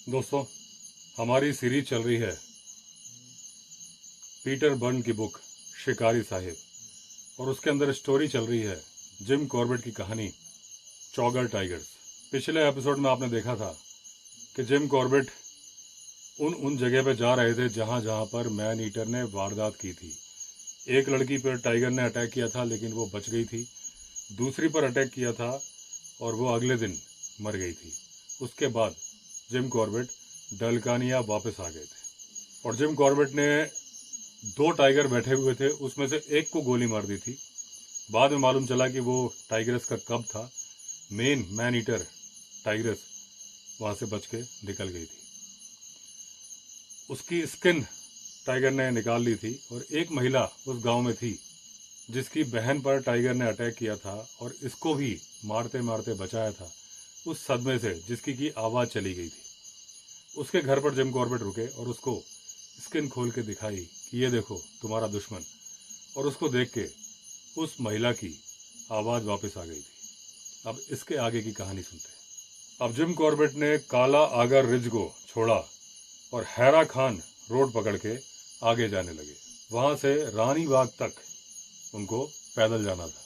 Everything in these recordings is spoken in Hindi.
दोस्तों, हमारी सीरीज चल रही है पीटर बर्न की बुक शिकारी साहिब, और उसके अंदर स्टोरी चल रही है जिम कॉर्बेट की कहानी चौगर टाइगर्स। पिछले एपिसोड में आपने देखा था कि जिम कॉर्बेट उन जगह पे जा रहे थे जहां जहां पर मैन ईटर ने वारदात की थी। एक लड़की पर टाइगर ने अटैक किया था लेकिन वो बच गई थी, दूसरी पर अटैक किया था और वो अगले दिन मर गई थी। उसके बाद जिम कॉर्बेट डलकानिया वापस आ गए थे और जिम कॉर्बेट ने 2 टाइगर बैठे हुए थे, उसमें से एक को गोली मार दी थी। बाद में मालूम चला कि वो टाइगरस का कब था। मैन ईटर टाइगरस वहां से बच के निकल गई थी। उसकी स्किन टाइगर ने निकाल ली थी और एक महिला उस गांव में थी जिसकी बहन पर टाइगर ने अटैक किया था और इसको भी मारते मारते बचाया था उस सदमे से जिसकी की आवाज चली गई थी। उसके घर पर जिम कॉर्बेट रुके और उसको स्किन खोल के दिखाई कि ये देखो तुम्हारा दुश्मन, और उसको देख के उस महिला की आवाज वापस आ गई थी। अब इसके आगे की कहानी सुनते हैं। अब जिम कॉर्बेट ने काला आगर रिज को छोड़ा और हैरा खान रोड पकड़ के आगे जाने लगे। वहां से रानी बाग तक उनको पैदल जाना था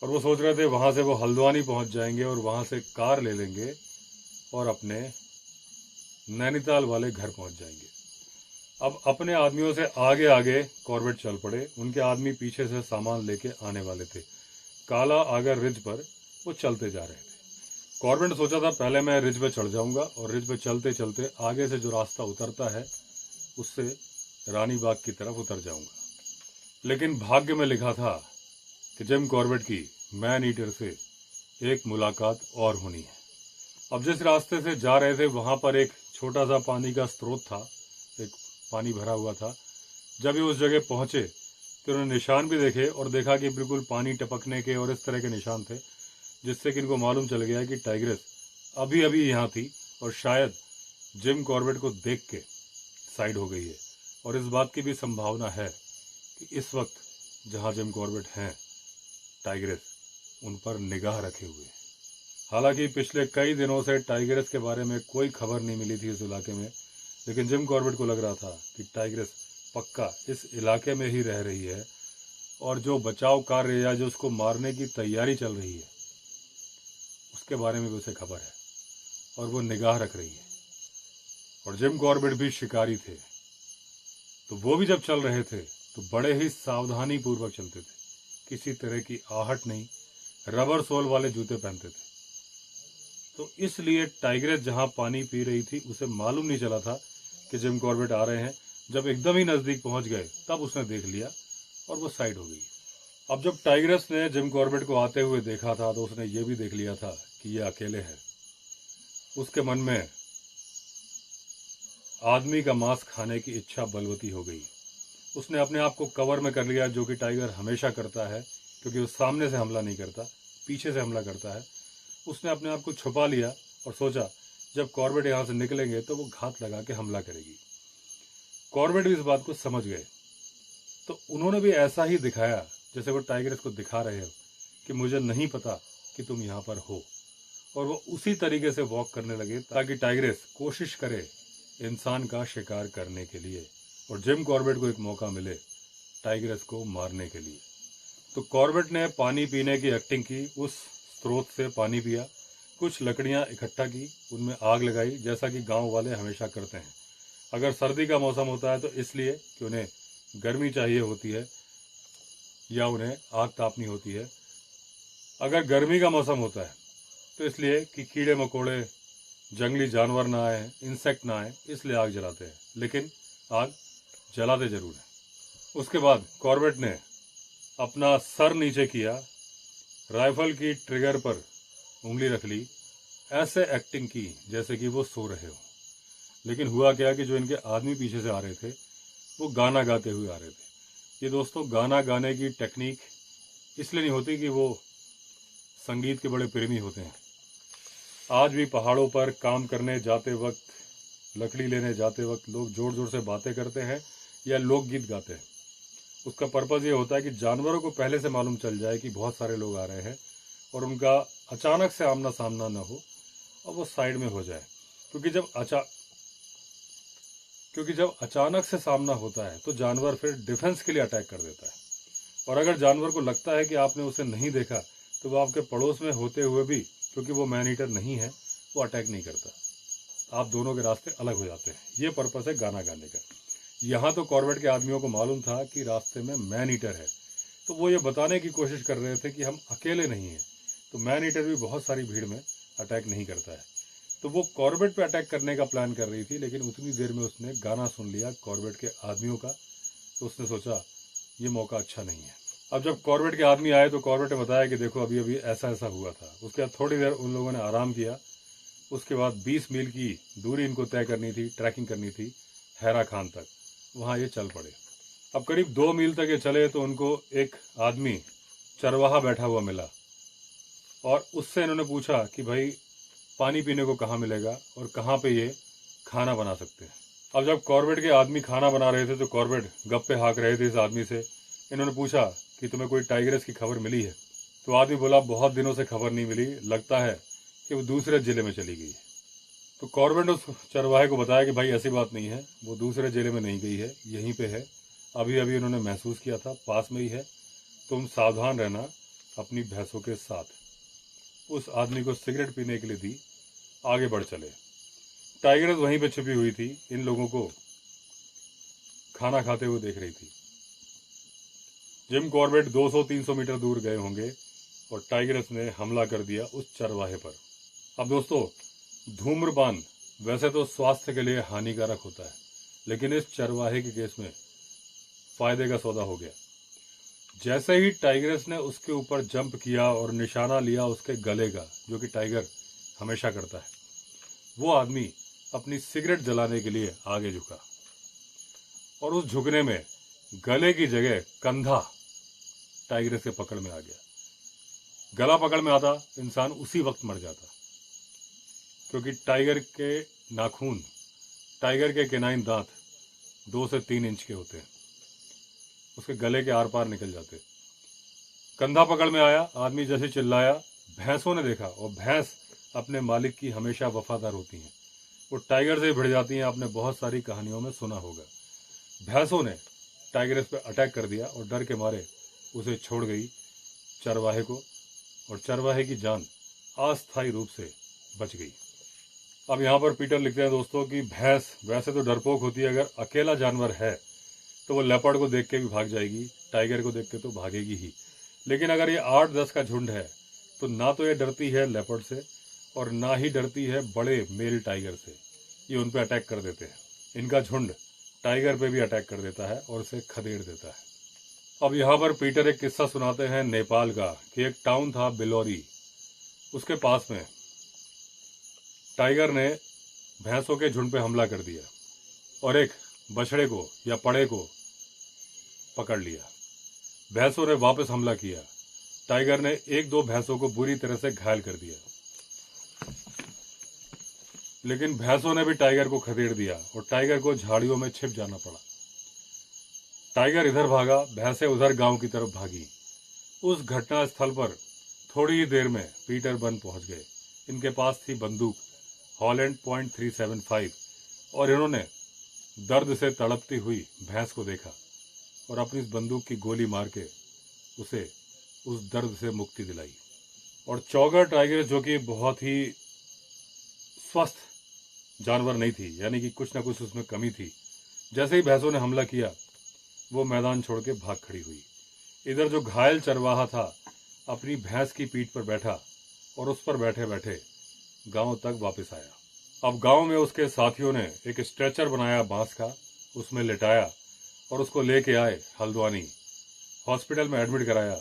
और वो सोच रहे थे वहां से वो हल्द्वानी पहुंच जाएंगे और वहां से कार ले लेंगे और अपने नैनीताल वाले घर पहुंच जाएंगे। अब अपने आदमियों से आगे आगे कॉर्बेट चल पड़े। उनके आदमी पीछे से सामान लेके आने वाले थे। काला आगर रिज पर वो चलते जा रहे थे। कॉर्बेट ने सोचा था पहले मैं रिज पे चढ़ जाऊंगा और रिज पे चलते चलते आगे से जो रास्ता उतरता है उससे रानी बाग की तरफ उतर जाऊंगा, लेकिन भाग्य में लिखा था कि जिम कॉर्बेट की मैन ईटर से एक मुलाकात और होनी है। अब जिस रास्ते से जा रहे थे वहां पर एक छोटा सा पानी का स्रोत था, एक पानी भरा हुआ था। जब ये उस जगह पहुंचे तो उन्होंने निशान भी देखे और देखा कि बिल्कुल पानी टपकने के और इस तरह के निशान थे, जिससे कि इनको मालूम चल गया कि टाइग्रेस अभी अभी यहाँ थी और शायद जिम कॉर्बेट को देख के साइड हो गई है। और इस बात की भी संभावना है कि इस वक्त जहां जिम कॉर्बेट हैं टाइग्रेस उन पर निगाह रखे हुए हैं। हालांकि पिछले कई दिनों से टाइग्रेस के बारे में कोई खबर नहीं मिली थी इस इलाके में, लेकिन जिम कॉर्बेट को लग रहा था कि टाइग्रेस पक्का इस इलाके में ही रह रही है और जो बचाव कार्य या जो उसको मारने की तैयारी चल रही है उसके बारे में भी उसे खबर है और वो निगाह रख रही है। और जिम कॉर्बेट भी शिकारी थे, तो वो भी जब चल रहे थे तो बड़े ही सावधानी पूर्वक चलते थे। किसी तरह की आहट नहीं, रबर सोल वाले जूते पहनते थे। तो इसलिए टाइग्रेस जहां पानी पी रही थी उसे मालूम नहीं चला था कि जिम कॉर्बेट आ रहे हैं। जब एकदम ही नजदीक पहुंच गए तब उसने देख लिया और वो साइड हो गई। अब जब टाइग्रेस ने जिम कॉर्बेट को आते हुए देखा था तो उसने ये भी देख लिया था कि ये अकेले है। उसके मन में आदमी का मांस खाने की इच्छा बलवती हो गई। उसने अपने आप को कवर में कर लिया, जो कि टाइगर हमेशा करता है, क्योंकि वो सामने से हमला नहीं करता, पीछे से हमला करता है। उसने अपने आप को छुपा लिया और सोचा जब कॉर्बेट यहां से निकलेंगे तो वो घात लगा के हमला करेगी। कॉर्बेट भी इस बात को समझ गए, तो उन्होंने भी ऐसा ही दिखाया जैसे वो टाइगर्स को दिखा रहे हो कि मुझे नहीं पता कि तुम यहाँ पर हो, और वो उसी तरीके से वॉक करने लगे ताकि टाइग्रेस कोशिश करे इंसान का शिकार करने के लिए और जिम कॉर्बेट को एक मौका मिले टाइग्रेस को मारने के लिए। तो कॉर्बेट ने पानी पीने की एक्टिंग की, उस स्रोत से पानी पिया, कुछ लकड़ियां इकट्ठा की, उनमें आग लगाई जैसा कि गांव वाले हमेशा करते हैं। अगर सर्दी का मौसम होता है तो इसलिए कि उन्हें गर्मी चाहिए होती है या उन्हें आग तापनी होती है। अगर गर्मी का मौसम होता है तो इसलिए कि कीड़े मकोड़े, जंगली जानवर ना आए, इंसेक्ट ना आए, इसलिए आग जलाते हैं, लेकिन आग जलाते जरूर है। उसके बाद कॉर्बेट ने अपना सर नीचे किया, राइफल की ट्रिगर पर उंगली रख ली, ऐसे एक्टिंग की जैसे कि वो सो रहे हो। लेकिन हुआ क्या कि जो इनके आदमी पीछे से आ रहे थे वो गाना गाते हुए आ रहे थे। ये दोस्तों गाना गाने की टेक्निक इसलिए नहीं होती कि वो संगीत के बड़े प्रेमी होते हैं। आज भी पहाड़ों पर काम करने जाते वक्त, लकड़ी लेने जाते वक्त लोग जोर जोर से बातें करते हैं या लोकगीत गाते हैं। उसका पर्पज़ ये होता है कि जानवरों को पहले से मालूम चल जाए कि बहुत सारे लोग आ रहे हैं और उनका अचानक से आमना सामना न हो और वो साइड में हो जाए। क्योंकि जब अचानक से सामना होता है तो जानवर फिर डिफेंस के लिए अटैक कर देता है। और अगर जानवर को लगता है कि आपने उसे नहीं देखा तो वो आपके पड़ोस में होते हुए भी, क्योंकि वो मैन ईटर नहीं है, वो अटैक नहीं करता। आप दोनों के रास्ते अलग हो जाते हैं। ये पर्पस है गाना गाने का। यहाँ तो कॉर्बेट के आदमियों को मालूम था कि रास्ते में मैन ईटर है, तो वो ये बताने की कोशिश कर रहे थे कि हम अकेले नहीं हैं। तो मैन ईटर भी बहुत सारी भीड़ में अटैक नहीं करता है। तो वो कॉर्बेट पे अटैक करने का प्लान कर रही थी, लेकिन उतनी देर में उसने गाना सुन लिया कॉर्बेट के आदमियों का। तो उसने सोचा ये मौका अच्छा नहीं है। अब जब कॉर्बेट के आदमी आए तो कॉर्बेट ने बताया कि देखो अभी अभी ऐसा ऐसा हुआ था। उसके बाद थोड़ी देर उन लोगों ने आराम किया। उसके बाद 20 मील की दूरी इनको तय करनी थी, ट्रैकिंग करनी थी हैरा खान तक। वहाँ ये चल पड़े। अब करीब 2 मील तक ये चले तो उनको एक आदमी चरवाहा बैठा हुआ मिला और उससे इन्होंने पूछा कि भाई पानी पीने को कहाँ मिलेगा और कहाँ पे ये खाना बना सकते हैं। अब जब कॉर्बेट के आदमी खाना बना रहे थे तो कॉर्बेट गप्पे हाँक रहे थे इस आदमी से। इन्होंने पूछा कि तुम्हें कोई टाइग्रेस की खबर मिली है? तो आदमी बोला बहुत दिनों से खबर नहीं मिली, लगता है कि वो दूसरे जिले में चली गई है। तो कॉर्बेट ने उस चरवाहे को बताया कि भाई ऐसी बात नहीं है, वो दूसरे जिले में नहीं गई है, यहीं पे है। अभी अभी उन्होंने महसूस किया था, पास में ही है। तुम सावधान रहना अपनी भैंसों के साथ। उस आदमी को सिगरेट पीने के लिए दी, आगे बढ़ चले। टाइग्रेस वहीं पे छुपी हुई थी, इन लोगों को खाना खाते हुए देख रही थी। जिम कॉर्बेट 200-300 मीटर दूर गए होंगे और टाइग्रेस ने हमला कर दिया उस चरवाहे पर। अब दोस्तों, धूम्रपान वैसे तो स्वास्थ्य के लिए हानिकारक होता है, लेकिन इस चरवाहे के केस में फायदे का सौदा हो गया। जैसे ही टाइग्रेस ने उसके ऊपर जंप किया और निशाना लिया उसके गले का, जो कि टाइगर हमेशा करता है, वो आदमी अपनी सिगरेट जलाने के लिए आगे झुका और उस झुकने में गले की जगह कंधा टाइग्रेस के पकड़ में आ गया। गला पकड़ में आता इंसान उसी वक्त मर जाता, क्योंकि टाइगर के नाखून, टाइगर के केनाइन दांत 2 से 3 इंच के होते हैं, उसके गले के आर पार निकल जाते। कंधा पकड़ में आया, आदमी जैसे चिल्लाया, भैंसों ने देखा, और भैंस अपने मालिक की हमेशा वफादार होती हैं, वो टाइगर से भिड़ जाती हैं। आपने बहुत सारी कहानियों में सुना होगा। भैंसों ने टाइगरेस पे अटैक कर दिया और डर के मारे उसे छोड़ गई चरवाहे को, और चरवाहे की जान अस्थायी रूप से बच गई। अब यहाँ पर पीटर लिखते हैं दोस्तों कि भैंस वैसे तो डरपोक होती है, अगर अकेला जानवर है तो वो लेपर्ड को देख के भी भाग जाएगी, टाइगर को देख के तो भागेगी ही। लेकिन अगर ये 8-10 का झुंड है तो ना तो ये डरती है लेपर्ड से और ना ही डरती है बड़े मेल टाइगर से। ये उन पे अटैक कर देते हैं। इनका झुंड टाइगर पे भी अटैक कर देता है और उसे खदेड़ देता है। अब यहाँ पर पीटर एक किस्सा सुनाते हैं नेपाल का, कि एक टाउन था बिलौरी, उसके पास में टाइगर ने भैंसों के झुंड पे हमला कर दिया और एक बछड़े को या पड़े को पकड़ लिया। भैंसों ने वापस हमला किया। टाइगर ने 1-2 भैंसों को बुरी तरह से घायल कर दिया, लेकिन भैंसों ने भी टाइगर को खदेड़ दिया और टाइगर को झाड़ियों में छिप जाना पड़ा। टाइगर इधर भागा, भैंसें उधर गांव की तरफ भागी। उस घटना स्थल पर थोड़ी ही देर में पीटर बन पहुंच गए। इनके पास थी बंदूक हॉलैंड .375 और इन्होंने दर्द से तड़पती हुई भैंस को देखा और अपनी इस बंदूक की गोली मार के उसे उस दर्द से मुक्ति दिलाई। और चौगर टाइगर, जो कि बहुत ही स्वस्थ जानवर नहीं थी, यानी कि कुछ ना कुछ उसमें कमी थी, जैसे ही भैंसों ने हमला किया वो मैदान छोड़ के भाग खड़ी हुई। इधर जो घायल चरवाहा था अपनी भैंस की पीठ पर बैठा और उस पर बैठे बैठे गांव तक वापस आया। अब गांव में उसके साथियों ने एक स्ट्रेचर बनाया बांस का, उसमें लिटाया और उसको लेके आए हल्द्वानी। हॉस्पिटल में एडमिट कराया,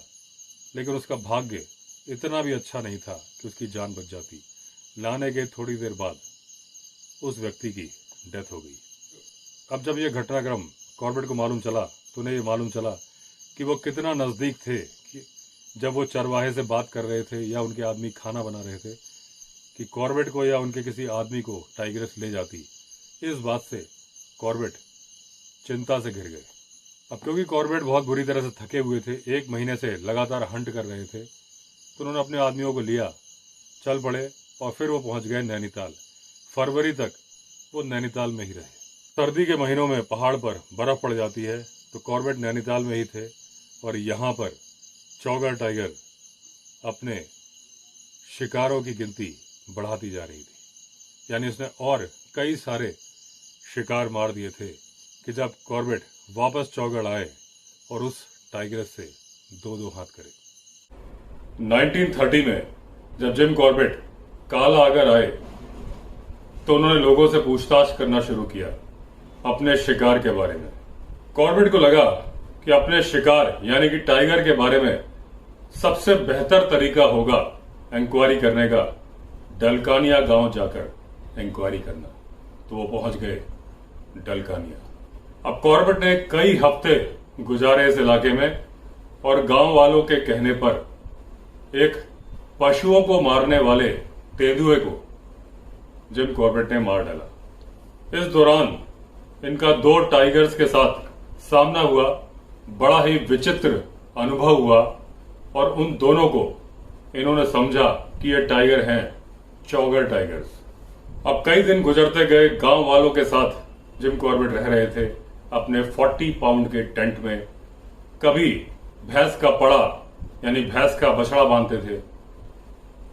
लेकिन उसका भाग्य इतना भी अच्छा नहीं था कि उसकी जान बच जाती। लाने के थोड़ी देर बाद उस व्यक्ति की डेथ हो गई। अब जब यह घटनाक्रम कॉर्बेट को मालूम चला तो उन्हें ये मालूम चला कि वो कितना नज़दीक थे कि जब वो चरवाहे से बात कर रहे थे या उनके आदमी खाना बना रहे थे, कि कॉर्बेट को या उनके किसी आदमी को टाइग्रेस ले जाती। इस बात से कॉर्बेट चिंता से घिर गए। अब क्योंकि कॉर्बेट बहुत बुरी तरह से थके हुए थे, 1 महीने से लगातार हंट कर रहे थे, तो उन्होंने अपने आदमियों को लिया, चल पड़े और फिर वो पहुंच गए नैनीताल। फरवरी तक वो नैनीताल में ही रहे। सर्दी के महीनों में पहाड़ पर बर्फ पड़ जाती है तो कॉर्बेट नैनीताल में ही थे और यहाँ पर चौगर टाइगर अपने शिकारों की गिनती बढ़ाती जा रही थी। यानी उसने और कई सारे शिकार मार दिए थे कि जब कॉर्बेट वापस चौगढ़ आए और उस टाइगर से दो दो हाथ करे। 1930 में जब जिम कॉर्बेट काला आगर आए तो उन्होंने लोगों से पूछताछ करना शुरू किया अपने शिकार के बारे में। कॉर्बेट को लगा कि अपने शिकार यानी कि टाइगर के बारे में सबसे बेहतर तरीका होगा इंक्वायरी करने का, डलकानिया गांव जाकर इंक्वायरी करना। तो वो पहुंच गए डलकानिया। अब कॉर्बेट ने कई हफ्ते गुजारे इस इलाके में और गांव वालों के कहने पर एक पशुओं को मारने वाले तेंदुए को जिम कॉर्बेट ने मार डाला। इस दौरान इनका दो टाइगर्स के साथ सामना हुआ, बड़ा ही विचित्र अनुभव हुआ और उन दोनों को इन्होंने समझा कि ये टाइगर हैं चौगर टाइगर्स। अब कई दिन गुजरते गए, गांव वालों के साथ जिम कॉर्बेट रह रहे थे अपने 40 पाउंड के टेंट में। कभी भैंस का पड़ा यानी भैंस का बछड़ा बांधते थे,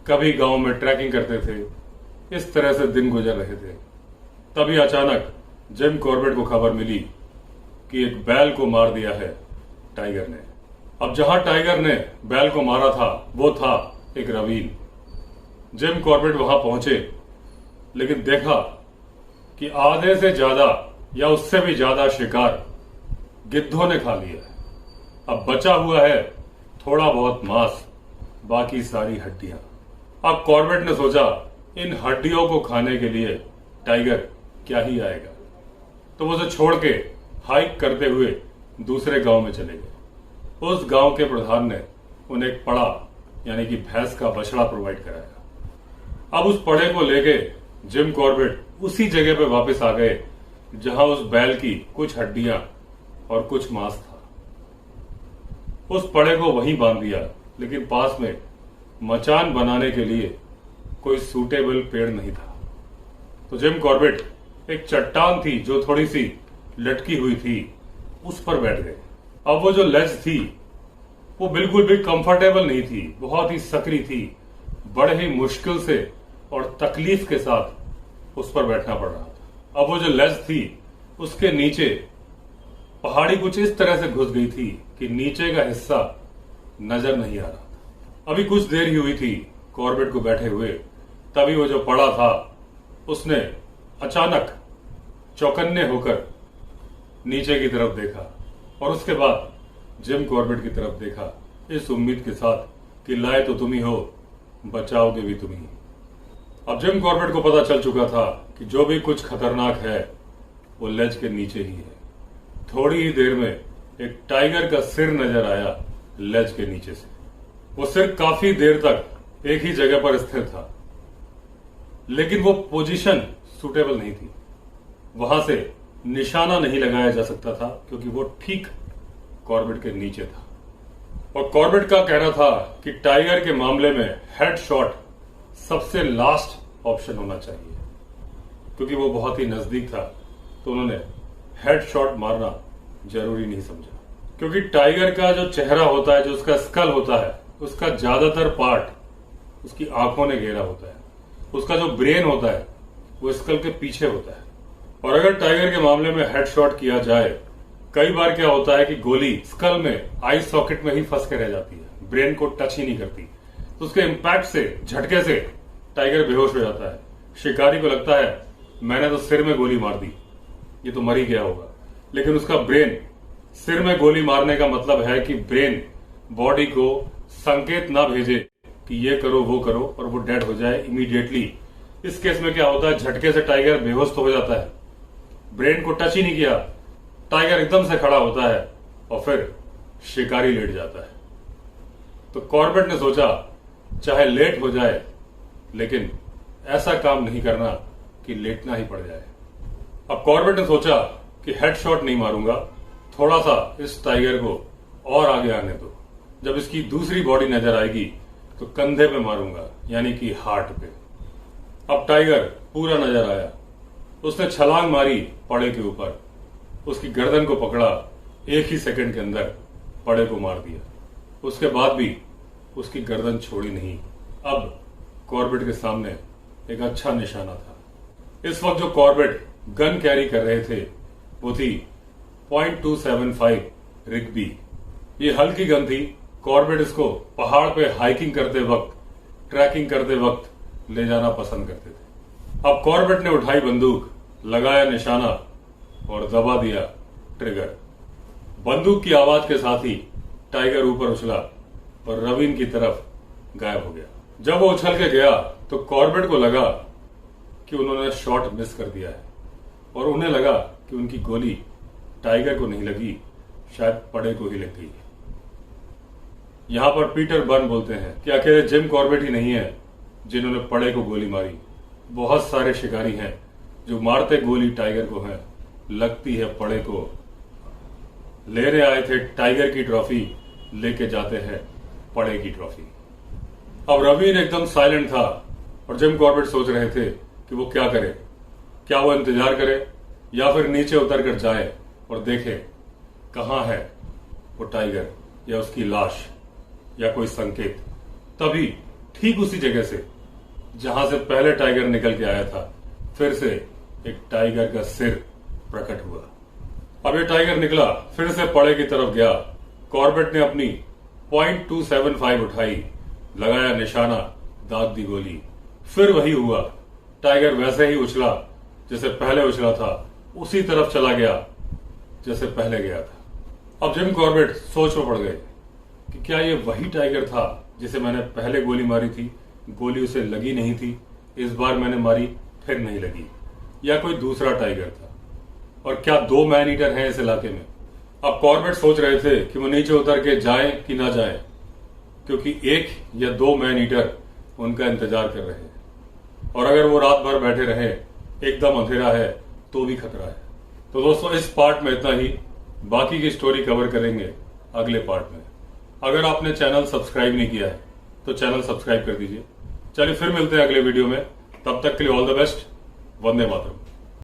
कभी गांव में ट्रैकिंग करते थे। इस तरह से दिन गुजर रहे थे। तभी अचानक जिम कॉर्बेट को खबर मिली कि एक बैल को मार दिया है टाइगर ने। अब जहां टाइगर ने बैल को मारा था वो था एक ravine। जिम कॉर्बेट वहां पहुंचे लेकिन देखा कि आधे से ज्यादा या उससे भी ज्यादा शिकार गिद्धों ने खा लिया है। अब बचा हुआ है थोड़ा बहुत मांस, बाकी सारी हड्डियां। अब कॉर्बेट ने सोचा इन हड्डियों को खाने के लिए टाइगर क्या ही आएगा, तो वो उसे छोड़ के हाइक करते हुए दूसरे गांव में चले गए। उस गांव के प्रधान ने उन्हें एक पड़ा यानी कि भैंस का बछड़ा प्रोवाइड कराया। अब उस पड़े को लेके जिम कॉर्बेट उसी जगह पे वापस आ गए जहां उस बैल की कुछ हड्डियां और कुछ मांस था। उस पड़े को वहीं बांध दिया, लेकिन पास में मचान बनाने के लिए कोई सूटेबल पेड़ नहीं था। तो जिम कॉर्बेट एक चट्टान थी जो थोड़ी सी लटकी हुई थी, उस पर बैठ गए। अब वो जो लेज थी वो बिल्कुल भी कंफर्टेबल नहीं थी, बहुत ही सकरी थी। बड़े ही मुश्किल से और तकलीफ के साथ उस पर बैठना पड़ रहा था। अब वो जो लेज थी उसके नीचे पहाड़ी कुछ इस तरह से घुस गई थी कि नीचे का हिस्सा नजर नहीं आ रहा था। अभी कुछ देर ही हुई थी कॉर्बेट को बैठे हुए, तभी वो जो पड़ा था उसने अचानक चौकन्ने होकर नीचे की तरफ देखा और उसके बाद जिम कॉर्बेट की तरफ देखा, इस उम्मीद के साथ कि लाए तो तुम ही हो, बचाओगे भी तुम ही। अब जिम कॉर्बेट को पता चल चुका था कि जो भी कुछ खतरनाक है वो लेज के नीचे ही है। थोड़ी ही देर में एक टाइगर का सिर नजर आया लेज के नीचे से। वो सिर काफी देर तक एक ही जगह पर स्थिर था, लेकिन वो पोजीशन सूटेबल नहीं थी। वहां से निशाना नहीं लगाया जा सकता था क्योंकि वो ठीक कॉर्बेट के नीचे था। और कॉर्बेट का कहना था कि टाइगर के मामले में हेड शॉट सबसे लास्ट ऑप्शन होना चाहिए, क्योंकि वो बहुत ही नजदीक था। तो उन्होंने हेड शॉट मारना जरूरी नहीं समझा, क्योंकि टाइगर का जो चेहरा होता है, जो उसका स्कल होता है, उसका ज्यादातर पार्ट उसकी आंखों ने घेरा होता है। उसका जो ब्रेन होता है वो स्कल के पीछे होता है। और अगर टाइगर के मामले में हेड शॉट किया जाए, कई बार क्या होता है कि गोली स्कल में आई सॉकेट में ही फंस के रह जाती है, ब्रेन को टच ही नहीं करती। तो उसके इम्पैक्ट से, झटके से टाइगर बेहोश हो जाता है। शिकारी को लगता है मैंने तो सिर में गोली मार दी, ये तो मर ही गया होगा। लेकिन उसका ब्रेन, सिर में गोली मारने का मतलब है कि ब्रेन बॉडी को संकेत ना भेजे कि ये करो वो करो और वो डेड हो जाए इमीडिएटली। इस केस में क्या होता है, झटके से टाइगर बेहोश तो हो जाता है, ब्रेन को टच ही नहीं किया, टाइगर एकदम से खड़ा होता है और फिर शिकारी लेट जाता है। तो कॉर्बेट ने सोचा चाहे लेट हो जाए लेकिन ऐसा काम नहीं करना कि लेटना ही पड़ जाए। अब कॉर्बेट ने सोचा कि हेड शॉट नहीं मारूंगा, थोड़ा सा इस टाइगर को और आगे आने दो, जब इसकी दूसरी बॉडी नजर आएगी तो कंधे पे मारूंगा, यानी कि हार्ट पे। अब टाइगर पूरा नजर आया। उसने छलांग मारी पड़े के ऊपर, उसकी गर्दन को पकड़ा, एक ही सेकंड के अंदर पड़े को मार दिया। उसके बाद भी उसकी गर्दन छोड़ी नहीं। अब कॉर्बेट के सामने एक अच्छा निशाना था। इस वक्त जो कॉर्बेट गन कैरी कर रहे थे वो थी .275 रिग्बी। ये हल्की गन थी। कॉर्बेट इसको पहाड़ पे हाइकिंग करते वक्त, ट्रैकिंग करते वक्त ले जाना पसंद करते थे। अब कॉर्बेट ने उठाई बंदूक, लगाया निशाना और दबा दिया ट्रिगर। बंदूक की आवाज के साथ ही टाइगर ऊपर उछला और रवीन की तरफ गायब हो गया। जब वो उछल के गया तो कॉर्बेट को लगा कि उन्होंने शॉट मिस कर दिया है और उन्हें लगा कि उनकी गोली टाइगर को नहीं लगी, शायद पड़े को ही लग गई। यहां पर पीटर बर्न बोलते हैं कि अकेले जिम कॉर्बेट ही नहीं है जिन्होंने पड़े को गोली मारी। बहुत सारे शिकारी हैं जो मारते गोली टाइगर को है, लगती है पड़े को। लेने आए थे टाइगर की ट्रॉफी, लेके जाते हैं पड़े की ट्रॉफी। अब रवीन एकदम साइलेंट था और जिम कॉर्बेट सोच रहे थे कि वो क्या करे। क्या वो इंतजार करे या फिर नीचे उतर कर जाए और देखे कहां है वो टाइगर या उसकी लाश या कोई संकेत। तभी ठीक उसी जगह से जहां से पहले टाइगर निकल के आया था, फिर से एक टाइगर का सिर प्रकट हुआ। अब ये टाइगर निकला, फिर से पड़े की तरफ गया। कॉर्बेट ने अपनी .275 उठाई, लगाया निशाना, दाग दी गोली। फिर वही हुआ। टाइगर वैसे ही उछला जैसे पहले उछला था, उसी तरफ चला गया जैसे पहले गया था। अब जिम कॉर्बेट सोच में पड़ गए कि क्या ये वही टाइगर था जिसे मैंने पहले गोली मारी थी, गोली उसे लगी नहीं थी, इस बार मैंने मारी फिर नहीं लगी, या कोई दूसरा टाइगर था। और क्या 2 मैन ईटर हैं इस इलाके में। अब कॉर्बेट सोच रहे थे कि वो नीचे उतर के जाएं कि ना जाएं, क्योंकि 1 या 2 मैन ईटर उनका इंतजार कर रहे हैं और अगर वो रात भर बैठे रहे, एकदम अंधेरा है तो भी खतरा है। तो दोस्तों इस पार्ट में इतना ही, बाकी की स्टोरी कवर करेंगे अगले पार्ट में। अगर आपने चैनल सब्सक्राइब नहीं किया है तो चैनल सब्सक्राइब कर दीजिए। चलिए फिर मिलते हैं अगले वीडियो में, तब तक के लिए all the best. Vande Mataram.